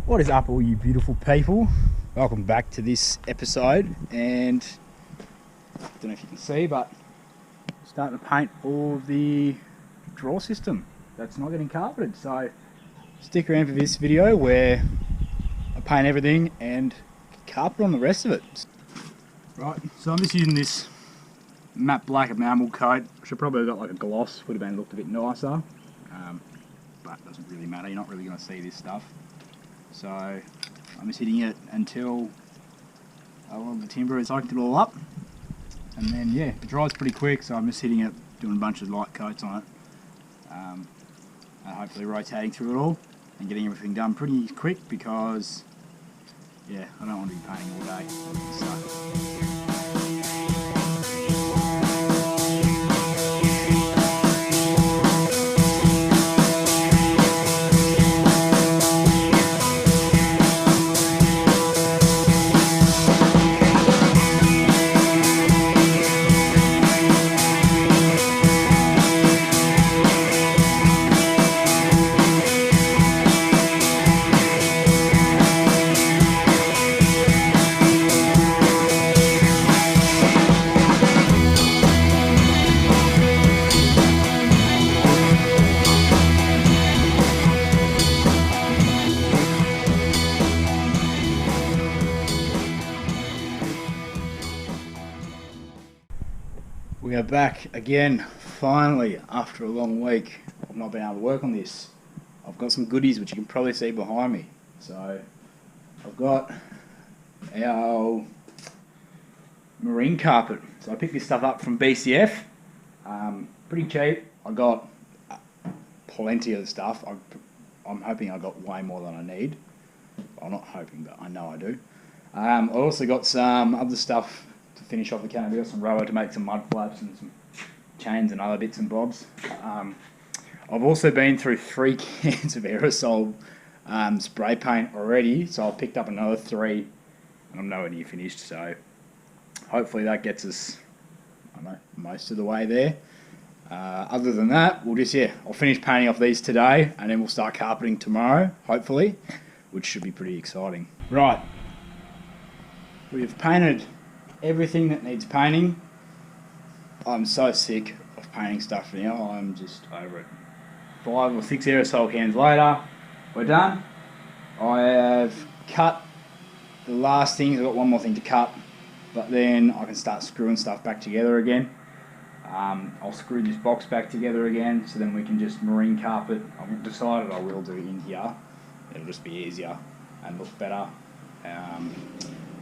What is up, all you beautiful people? Welcome back to this episode, and I don't know if you can see, but I'm starting to paint all of the drawer system that's not getting carpeted. So stick around for this video where I paint everything and carpet on the rest of it. Right, so I'm just using this matte black enamel coat. Should probably have got like a gloss, would have been looked a bit nicer, but it doesn't really matter. You're not really going to see this stuff. So I'm just hitting it until a lot of the timber has soaked it all up, and then yeah, it dries pretty quick. So I'm just hitting it, doing a bunch of light coats on it, and hopefully rotating through it all and getting everything done pretty quick, because yeah, I don't want to be painting all day. So. We are back again, finally, after a long week. I've not been able to work on this. I've got some goodies which you can probably see behind me. So I've got our marine carpet. So I picked this stuff up from BCF, pretty cheap. I got plenty of the stuff. I'm hoping I got way more than I need. I'm not hoping, but I know I do. I also got some other stuff to finish off the canopy. Got some rubber to make some mud flaps and some chains and other bits and bobs. I've also been through 3 cans of aerosol spray paint already, so I've picked up another 3 and I'm nowhere near finished, so hopefully that gets us, I don't know, most of the way there. Other than that, I'll finish painting off these today, and then we'll start carpeting tomorrow, hopefully, which should be pretty exciting. Right, we've painted everything that needs painting. I'm so sick of painting stuff now. I'm just over it. 5 or 6 aerosol cans later, we're done. I have cut the last things. I've got one more thing to cut, but then I can start screwing stuff back together again. I'll screw this box back together again, so then we can just marine carpet. I've decided I will do it in here. It'll just be easier and look better.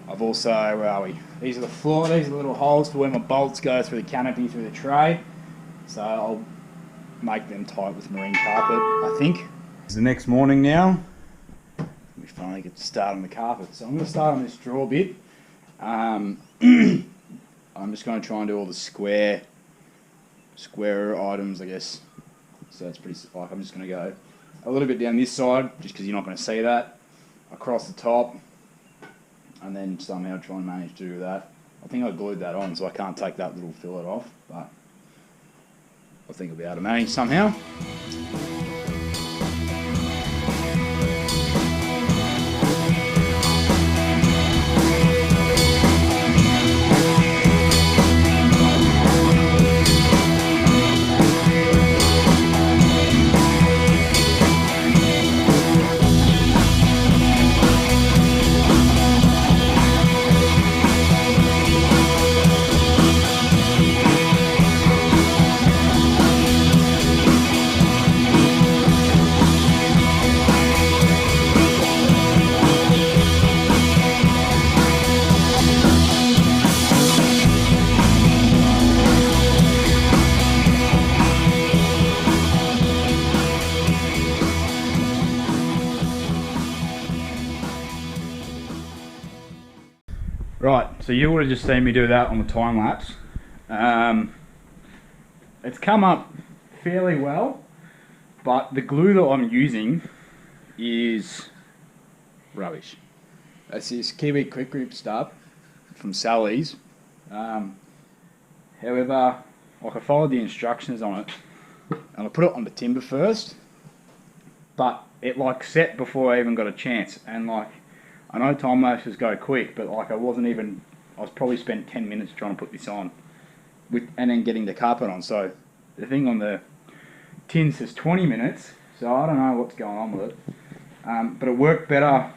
I've also, where are we? These are the floor, these are the little holes for where my bolts go through the canopy, through the tray. So I'll make them tight with marine carpet, I think. It's the next morning now. We finally get to start on the carpet. So I'm going to start on this drawer bit. I'm just going to try and do all the square items, I guess. So that's pretty, like, I'm just going to go a little bit down this side, just because you're not going to see that, across the top, and then somehow try and manage to do that. I think I glued that on, so I can't take that little fillet off, but I think I'll be able to manage somehow. Right, so you would have just seen me do that on the time lapse. It's come up fairly well, but the glue that I'm using is rubbish. That's this Kiwi Quick Grip stuff from Sally's. However, like, I followed the instructions on it, and I put it on the timber first, but it like set before I even got a chance. And like, I know time lapses go quick, but like I was probably spent 10 minutes trying to put this on, and then getting the carpet on. So the thing on the tin says 20 minutes, so I don't know what's going on with it. But it worked better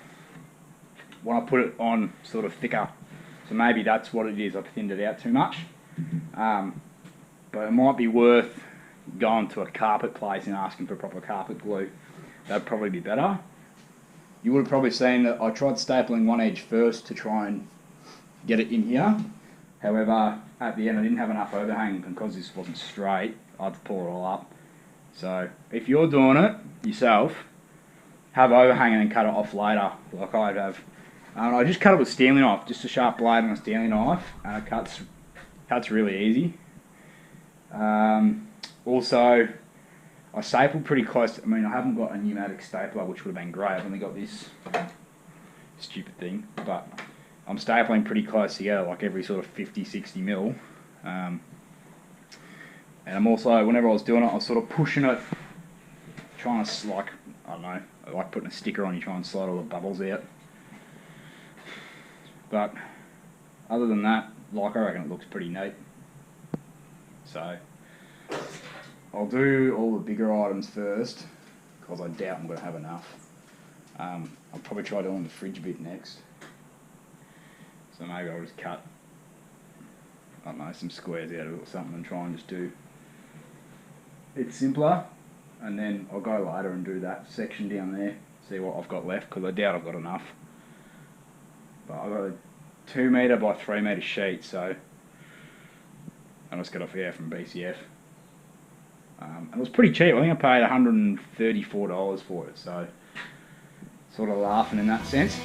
when I put it on sort of thicker. So maybe that's what it is, I've thinned it out too much. But it might be worth going to a carpet place and asking for proper carpet glue. That'd probably be better. You would have probably seen that I tried stapling one edge first to try and get it in here. However, at the end I didn't have enough overhang because this wasn't straight. I had to pull it all up. So if you're doing it yourself, have overhang and then cut it off later, like I'd have. I just cut it with a Stanley knife, just a sharp blade and a Stanley knife, and it cuts really easy. Also, I stapled pretty close to, I mean, I haven't got a pneumatic stapler, which would have been great. I've only got this stupid thing, but I'm stapling pretty close together, like every sort of 50, 60 mil. And I'm also, whenever I was doing it, I was sort of pushing it, trying to, like, I don't know, I like putting a sticker on, you try and slide all the bubbles out. But other than that, like, I reckon it looks pretty neat. So I'll do all the bigger items first, because I doubt I'm going to have enough. I'll probably try doing the fridge bit next. So maybe I'll just cut, I don't know, some squares out of it or something and try and just do it simpler. And then I'll go later and do that section down there, see what I've got left, because I doubt I've got enough. But I've got a 2 metre by 3 metre sheet, so I just got off here from BCF. It was pretty cheap. I think I paid $134 for it, so sort of laughing in that sense.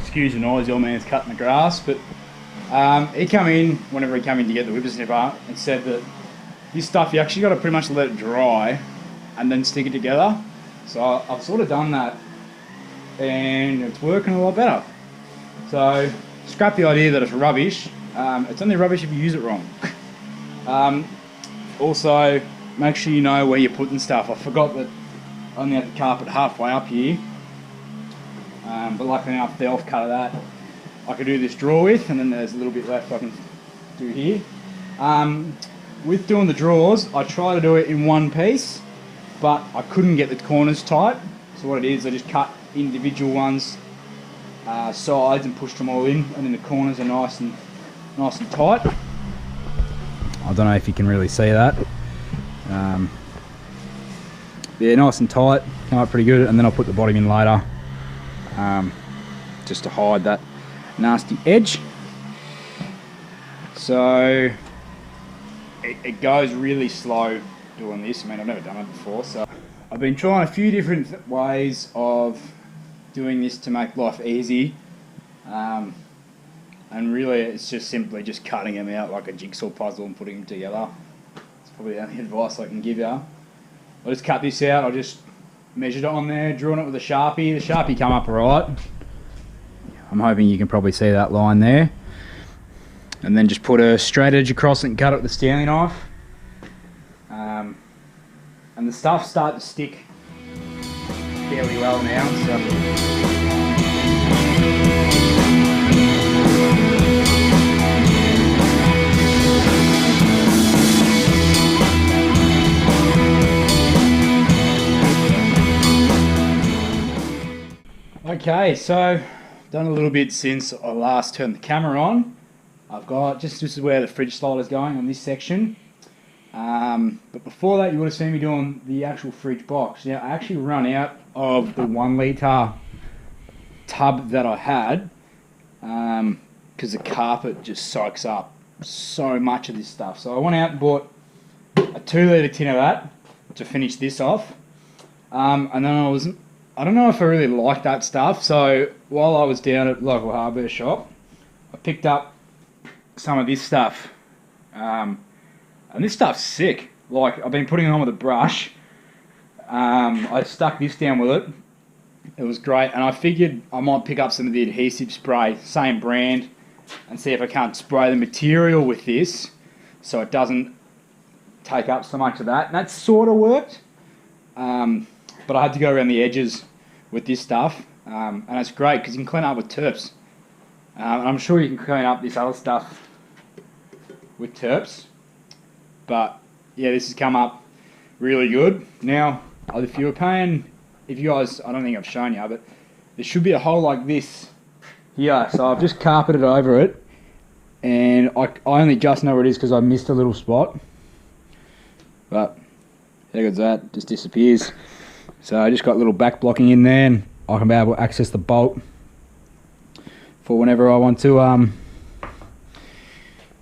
Excuse the noise, the old man's cutting the grass, but he come in, whenever he came in to get the whippersnipper, and said that this stuff, you actually got to pretty much let it dry and then stick it together. So I've sort of done that, and it's working a lot better. So scrap the idea that it's rubbish. It's only rubbish if you use it wrong. Also, make sure you know where you're putting stuff. I forgot that I only had the carpet halfway up here. But luckily enough, the off-cut of that I could do this drawer with, and then there's a little bit left I can do here. With doing the drawers, I try to do it in one piece, but I couldn't get the corners tight. So what it is, I just cut individual ones, sides, and pushed them all in, and then the corners are nice and tight. I don't know if you can really see that. Yeah, nice and tight, come up pretty good, and then I'll put the bottom in later. Just to hide that nasty edge. So it goes really slow doing this. I mean, I've never done it before, so I've been trying a few different ways of doing this to make life easy, and really it's just simply just cutting them out like a jigsaw puzzle and putting them together. That's probably the only advice I can give you. I'll just cut this out. I just measured it on there, drew it with a Sharpie. The Sharpie come up alright. I'm hoping you can probably see that line there. And then just put a straight edge across it and cut it with a Stanley knife. And the stuff's starting to stick fairly well now. Okay, so done a little bit since I last turned the camera on. I've got, this is where the fridge slider's going on this section. But before that, you would have seen me doing the actual fridge box. Now, I actually run out of the 1 litre tub that I had, because the carpet just soaks up so much of this stuff. So I went out and bought a 2 litre tin of that to finish this off. And then I don't know if I really like that stuff. So while I was down at the local hardware shop, I picked up some of this stuff. And this stuff's sick. Like, I've been putting it on with a brush. I stuck this down with it. It was great, and I figured I might pick up some of the adhesive spray, same brand, and see if I can't spray the material with this so it doesn't take up so much of that. And that sort of worked, but I had to go around the edges with this stuff, and it's great because you can clean up with terps. And I'm sure you can clean up this other stuff with terps, but yeah, this has come up really good. Now, if you were paying, if you guys, I don't think I've shown you, but there should be a hole like this here. So I've just carpeted over it, and I only just know where it is because I missed a little spot. But there goes that, just disappears. So I just got a little back blocking in there, and I can be able to access the bolt for whenever I want to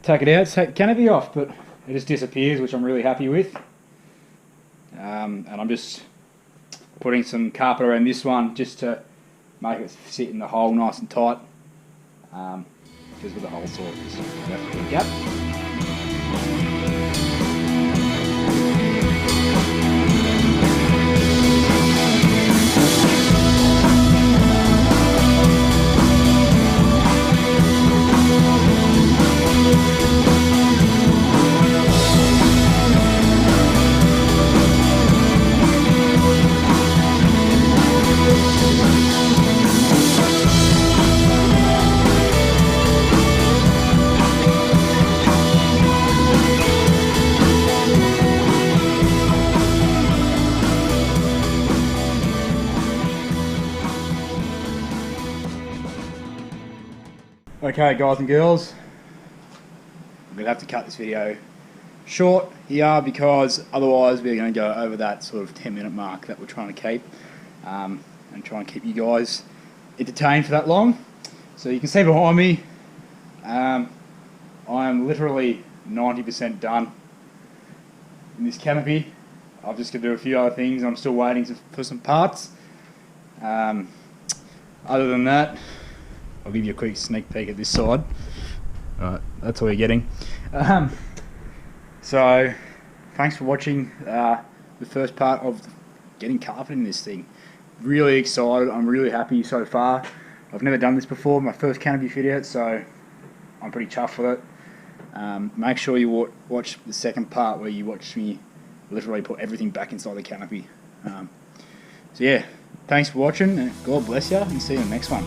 take it out, take the canopy off. But it just disappears, which I'm really happy with. And I'm just putting some carpet around this one just to make it sit in the hole nice and tight, because with the hole saw just left a gap. Okay, guys and girls, I'm going to have to cut this video short here because otherwise we're going to go over that sort of 10-minute mark that we're trying to keep, and try and keep you guys entertained for that long. So you can see behind me, I am literally 90% done in this canopy. I've just got to do a few other things. I'm still waiting for some parts. Other than that, I'll give you a quick sneak peek at this side. Alright, that's all you're getting. So, thanks for watching the first part of getting carpet in this thing. Really excited, I'm really happy so far. I've never done this before, my first canopy fit out, so I'm pretty chuffed with it. Make sure you watch the second part where you watch me literally put everything back inside the canopy. So yeah, thanks for watching, and God bless you, and see you in the next one.